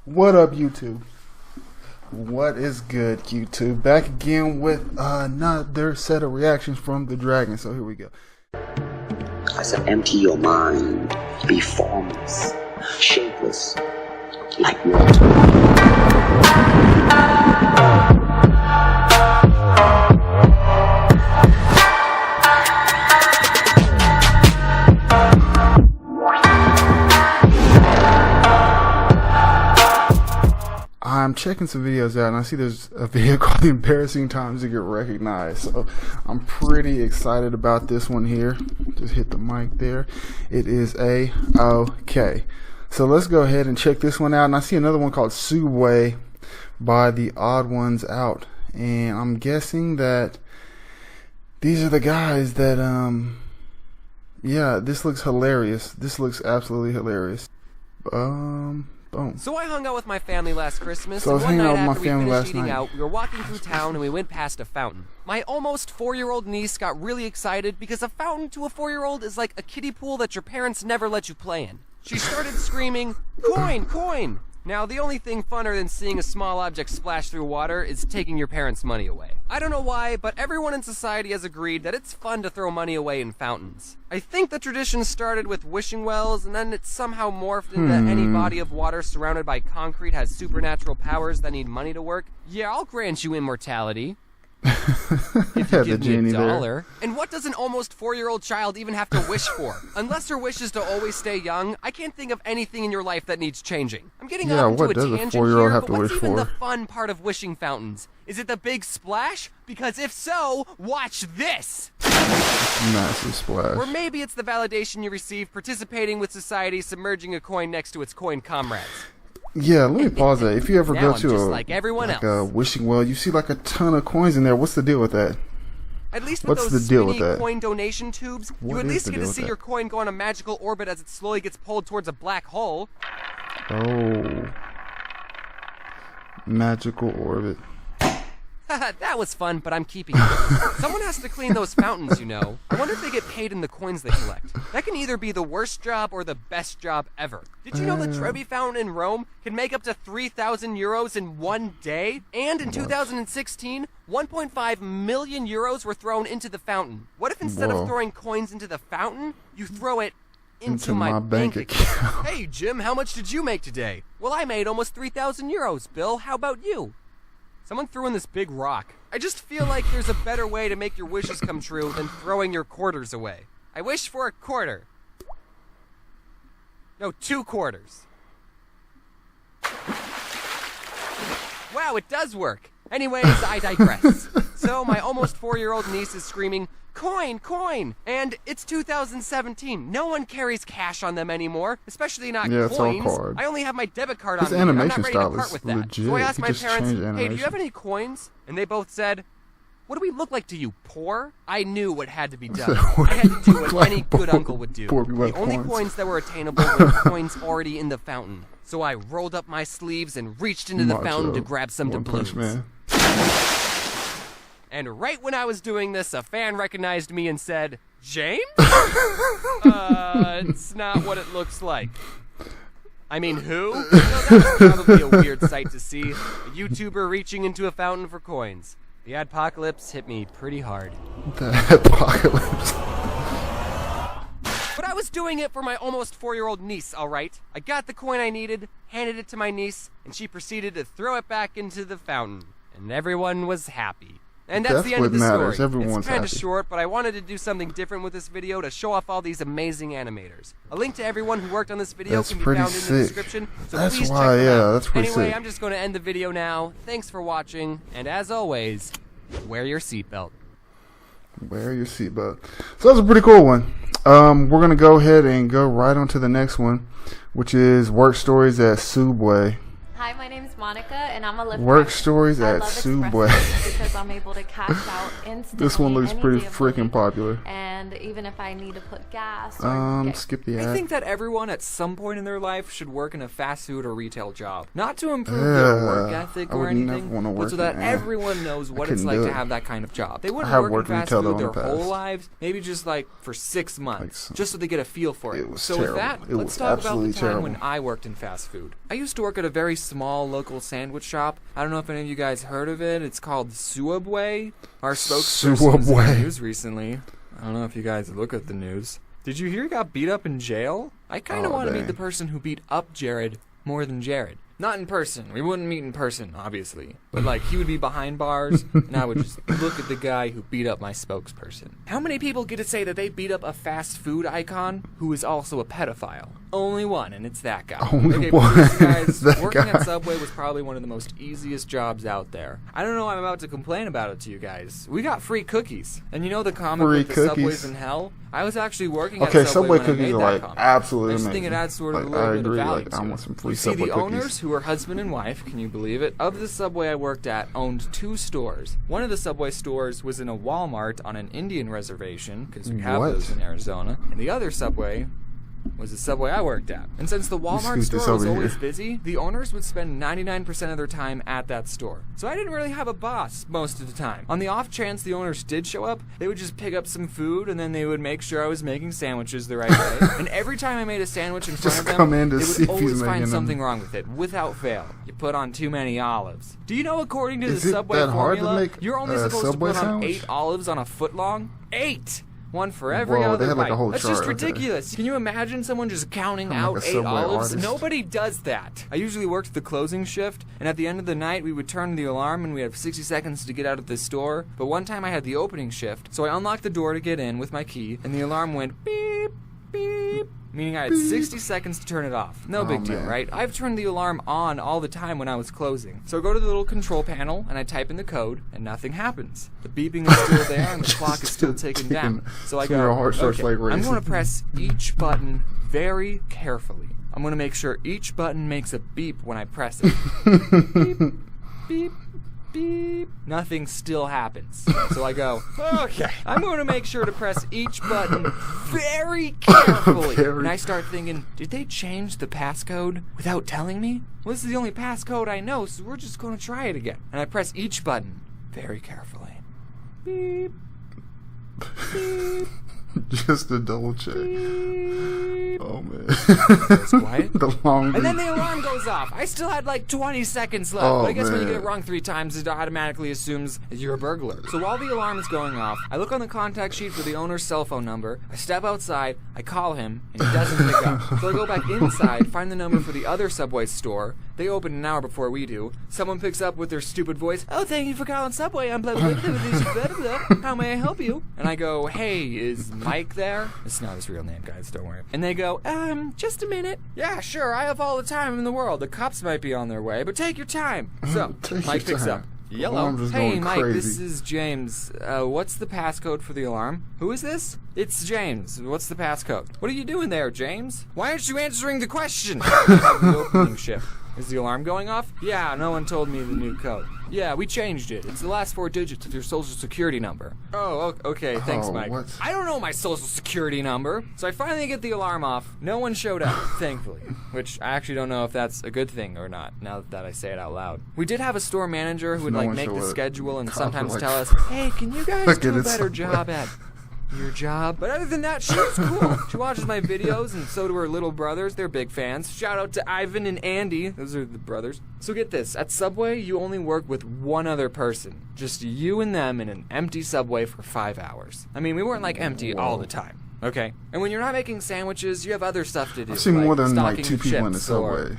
What up, YouTube? What is good, YouTube? Back again with another set of reactions from the Jraegun. So here we go. I said, empty your mind. Be formless, shapeless, like water. I'm checking some videos out and I see there's a video called The Embarrassing Times to Get Recognized. So I'm pretty excited about this one here. Just hit the mic there. It is okay. So let's go ahead and check this one out. And I see another one called Sooubway by TheOdd1sout. And I'm guessing that these are the guys that, yeah, this looks hilarious. This looks absolutely hilarious. Boom. So I hung out with my family last Christmas, So I was and one hanging out night with after my we family finished last eating night. out, we were walking through town and we went past a fountain. My almost 4-year-old niece got really excited because a fountain to a 4-year-old is like a kiddie pool that your parents never let you play in. She started screaming, "Coin, coin!" Now, the only thing funner than seeing a small object splash through water is taking your parents' money away. I don't know why, but everyone in society has agreed that it's fun to throw money away in fountains. I think the tradition started with wishing wells, and then it somehow morphed into any body of water surrounded by concrete has supernatural powers that need money to work. Yeah, I'll grant you immortality. If you give me $1. And what does an almost 4-year-old child even have to wish for? Unless her wish is to always stay young, I can't think of anything in your life that needs changing. I'm getting off into a tangent here, but what's even the fun part of wishing fountains? Is it the big splash? Because if so, watch this! Massive splash. Or maybe it's the validation you receive participating with society submerging a coin next to its coin comrades. Yeah, let me pause that. If you ever go to a a wishing well, you see like a ton of coins in there. What's the deal with that? At least with What's those the deal with spinny that? coin donation tubes, you at least get to see your coin go on a magical orbit as it slowly gets pulled towards a black hole. Oh. Magical orbit. That was fun, but I'm keeping it. Someone has to clean those fountains, you know. I wonder if they get paid in the coins they collect. That can either be the worst job or the best job ever. Did you know the Trevi Fountain in Rome can make up to 3,000 euros in one day? And in 2016, 1.5 million euros were thrown into the fountain. What if instead of throwing coins into the fountain, you throw it into my bank account? Hey, Jim, how much did you make today? Well, I made almost 3,000 euros, Bill. How about you? Someone threw in this big rock. I just feel like there's a better way to make your wishes come true than throwing your quarters away. I wish for a quarter. No, 2 quarters. Wow, it does work. Anyways, I digress. So my almost 4-year-old niece is screaming, "Coin, coin!" And it's 2017. No one carries cash on them anymore, especially not coins. It's all cards. I only have my debit card on me. Animation I'm not ready to style part is with that. legit. So I asked my He just parents, changed "Hey, do you animation. have any coins?" And they both said, "What do we look like to you, poor?" I knew what had to be done. I had to do what any good uncle would do. The only coins that were attainable were the coins already in the fountain. So I rolled up my sleeves and reached into the fountain to grab some doubloons. And right when I was doing this, a fan recognized me and said, "James?" It's not what it looks like. I mean, who? You know, that was probably a weird sight to see. A YouTuber reaching into a fountain for coins. The adpocalypse hit me pretty hard. The apocalypse. But I was doing it for my almost 4-year-old niece, alright? I got the coin I needed, handed it to my niece, and she proceeded to throw it back into the fountain. And everyone was happy. And that's the end of the story. It's kind of short, but I wanted to do something different with this video to show off all these amazing animators. A link to everyone who worked on this video can be found in the description, so please check them out. That's pretty anyway, sick. I'm just going to end the video now. Thanks for watching, and as always, wear your seatbelt. Wear your seatbelt. So that's a pretty cool one. We're going to go ahead and go right on to the next one, which is Work Stories at Sooubway. Hi, my name's Monica, and I'm a Lyft Work driver. Stories I at love Sooubway. because I'm able to cash out instantly. This one looks any pretty day of the freaking week. popular. And even if I need to put gas or get Skip the ad. I think that everyone at some point in their life should work in a fast food or retail job. Not to improve their work ethic or anything, but so that everyone knows what it's like to have that kind of job. They wouldn't work in fast food their whole lives, maybe just like for 6 months, just so they get a feel for it. So with that, let's talk about the time when I worked in fast food. I used to work at a very small local sandwich shop. I don't know if any of you guys heard of it. It's called Sooubway. Our spokesperson was in the news recently. I don't know if you guys look at the news. Did you hear he got beat up in jail? I kind of want to meet the person who beat up Jared more than Jared. Not in person. We wouldn't meet in person, obviously. But, like, he would be behind bars, and I would just look at the guy who beat up my spokesperson. How many people get to say that they beat up a fast food icon who is also a pedophile? Only one, and it's that guy. Only one. Guys, that working guy. at Sooubway was probably one of the most easiest jobs out there. I don't know why I'm about to complain about it to you guys. We got free cookies. And you know the comic with the Subways in Hell? I was actually working at Subway when I made that comic. Absolutely I just amazing. think it adds sort of a little bit of value to I want some free it. Subway the cookies. Owners, who were husband and wife, can you believe it, of the Subway I worked at owned 2 stores. One of the Subway stores was in a Walmart on an Indian reservation, because we have those in Arizona, and the other Subway was the Subway I worked at. And since the Walmart store was always busy, the owners would spend 99% of their time at that store. So I didn't really have a boss most of the time. On the off chance the owners did show up, they would just pick up some food and then they would make sure I was making sandwiches the right way. And every time I made a sandwich in front of them, they would always find something wrong with it, without fail. You put on too many olives. Do you know according to the Subway formula, you're only supposed to put on 8 olives on a foot long? 8! One for every other bite. That's just ridiculous. Can you imagine someone just counting out 8 olives? Nobody does that. I usually worked the closing shift, and at the end of the night, we would turn the alarm, and we had 60 seconds to get out of the store. But one time I had the opening shift, so I unlocked the door to get in with my key, and the alarm went beep, beep, meaning I had 60 seconds to turn it off. No big deal, right? I've turned the alarm on all the time when I was closing. So I go to the little control panel, and I type in the code, and nothing happens. The beeping is still there, and the clock is still ticking down. So I go, okay, I'm going to press each button very carefully. I'm going to make sure each button makes a beep when I press it. Beep, beep. Beep. Nothing still happens. So I go, okay, I'm going to make sure to press each button very carefully. And I start thinking, did they change the passcode without telling me? Well, this is the only passcode I know, so we're just going to try it again. And I press each button very carefully. Beep. Beep. Just to double check. Beep. Oh man. It's quiet. The long and then the alarm goes off. I still had like 20 seconds left. But I guess when you get it wrong 3 times, it automatically assumes you're a burglar. So while the alarm is going off, I look on the contact sheet for the owner's cell phone number. I step outside, I call him, and he doesn't pick up. So I go back inside, find the number for the other Subway store. They open an hour before we do. Someone picks up with their stupid voice. Oh, thank you for calling Subway. I'm blah, blah, blah, blah, blah, blah. How may I help you? And I go, hey, is Mike there? It's not his real name, guys. Don't worry. And they go, just a minute. Yeah, sure. I have all the time in the world. The cops might be on their way, but take your time. So, Mike picks up. Yellow. Hey, Mike, this is James. What's the passcode for the alarm? Who is this? It's James. What's the passcode? What are you doing there, James? Why aren't you answering the question? I have the opening shift. Is the alarm going off? Yeah, no one told me the new code. Yeah, we changed it. It's the last 4 digits of your social security number. Oh, okay, thanks, Mike. What? I don't know my social security number. So I finally get the alarm off. No one showed up, thankfully. Which I actually don't know if that's a good thing or not, now that I say it out loud. We did have a store manager who would make the schedule and sometimes tell us, hey, can you guys do a better job at your job? But other than that, she was cool. She watches my videos, and so do her little brothers. They're big fans. Shout out to Ivan and Andy. Those are the brothers. So get this. At Subway, you only work with one other person. Just you and them in an empty Subway for 5 hours. I mean, we weren't like empty all the time. Okay? And when you're not making sandwiches, you have other stuff to do. I've seen more than like stocking 2 people in the chips or- Subway.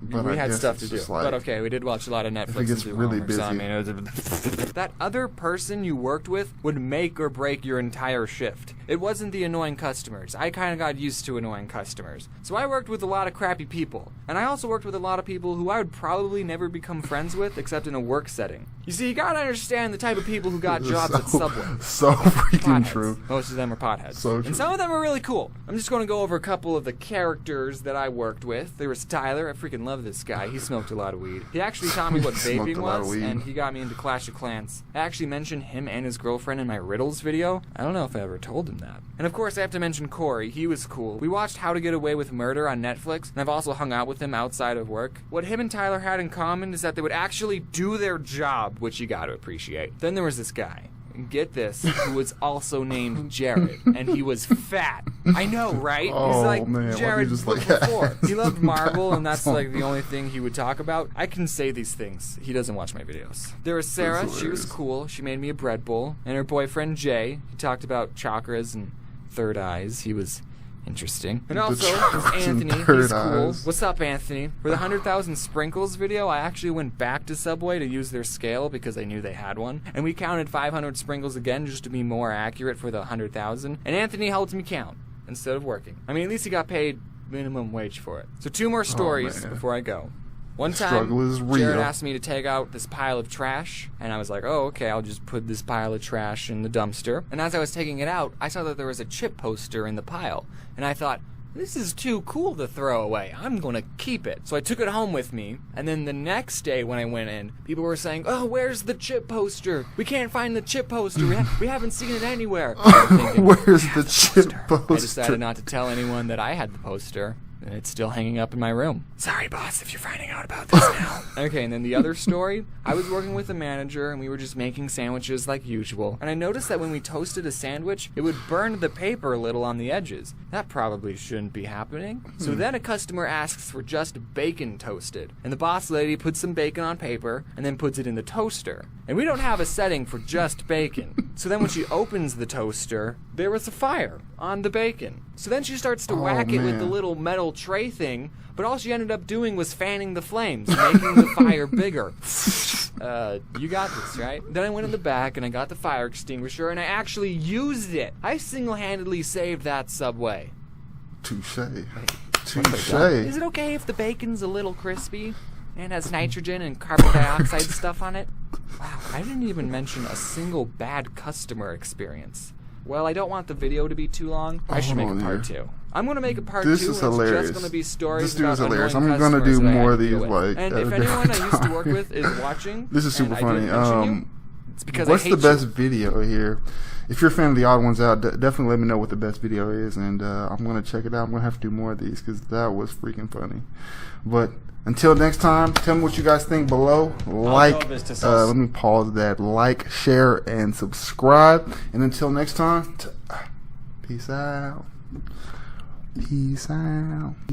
But we I had guess stuff to it's do. just like, But okay, we did watch a lot of Netflix. If it gets and really Homer, so, I busy. mean, that other person you worked with would make or break your entire shift. It wasn't the annoying customers. I kind of got used to annoying customers. So I worked with a lot of crappy people. And I also worked with a lot of people who I would probably never become friends with except in a work setting. You see, you gotta understand the type of people who got jobs at Subway. So freaking Potheads. true. Most of them are potheads. So true. And some of them are really cool. I'm just going to go over a couple of the characters that I worked with. There was Tyler. I freaking love this guy. He smoked a lot of weed. He actually taught me what vaping was, and he got me into Clash of Clans. I actually mentioned him and his girlfriend in my riddles video. I don't know if I ever told him that. And of course, I have to mention Corey. He was cool. We watched How to Get Away with Murder on Netflix, and I've also hung out with him outside of work. What him and Tyler had in common is that they would actually do their job, which you gotta appreciate. Then there was this guy. get this, who was also named Jared, and he was fat. I know, right? Oh, he's like man, Jared just like before. He loved Marvel, and that's like the only thing he would talk about. I can say these things. He doesn't watch my videos. There was Sarah. She was cool. She made me a bread bowl. And her boyfriend, Jay, he talked about chakras and third eyes. He was interesting. And also, there's Anthony. He's cool. What's up, Anthony? For the 100,000 sprinkles video, I actually went back to Sooubway to use their scale because I knew they had one. And we counted 500 sprinkles again just to be more accurate for the 100,000. And Anthony helped me count instead of working. I mean, at least he got paid minimum wage for it. So 2 more stories before I go. One time, Jared asked me to take out this pile of trash, and I was like, oh, okay, I'll just put this pile of trash in the dumpster. And as I was taking it out, I saw that there was a chip poster in the pile, and I thought, this is too cool to throw away. I'm going to keep it. So I took it home with me, and then the next day when I went in, people were saying, oh, where's the chip poster? We can't find the chip poster. We haven't seen it anywhere. Thinking, where's the chip poster? I decided not to tell anyone that I had the poster. And it's still hanging up in my room. Sorry, boss, if you're finding out about this now. Okay, and then the other story, I was working with a manager, and we were just making sandwiches like usual. And I noticed that when we toasted a sandwich, it would burn the paper a little on the edges. That probably shouldn't be happening. So then a customer asks for just bacon toasted. And the boss lady puts some bacon on paper, and then puts it in the toaster. And we don't have a setting for just bacon. So then when she opens the toaster, there was a fire on the bacon. So then she starts to whack it with the little metal tray thing, but all she ended up doing was fanning the flames, making the fire bigger. You got this, right? Then I went in the back and I got the fire extinguisher and I actually used it. I single-handedly saved that Sooubway. Touche. Is it okay if the bacon's a little crispy and has nitrogen and carbon dioxide stuff on it? Wow, I didn't even mention a single bad customer experience. Well, I don't want the video to be too long. I should make a part 2. I'm going to make a part 2. This is hilarious. It's just going to be stories this dude is about hilarious. annoying I'm going to do more of these, like, and if anyone I used to work with is watching, this is super funny. It's because what's I hate the best video here? If you're a fan of The Odd Ones Out, definitely let me know what the best video is, and I'm going to check it out. I'm going to have to do more of these because that was freaking funny. But until next time, tell me what you guys think below. Like, let me pause that. Like, share, and subscribe. And until next time, peace out. Peace out.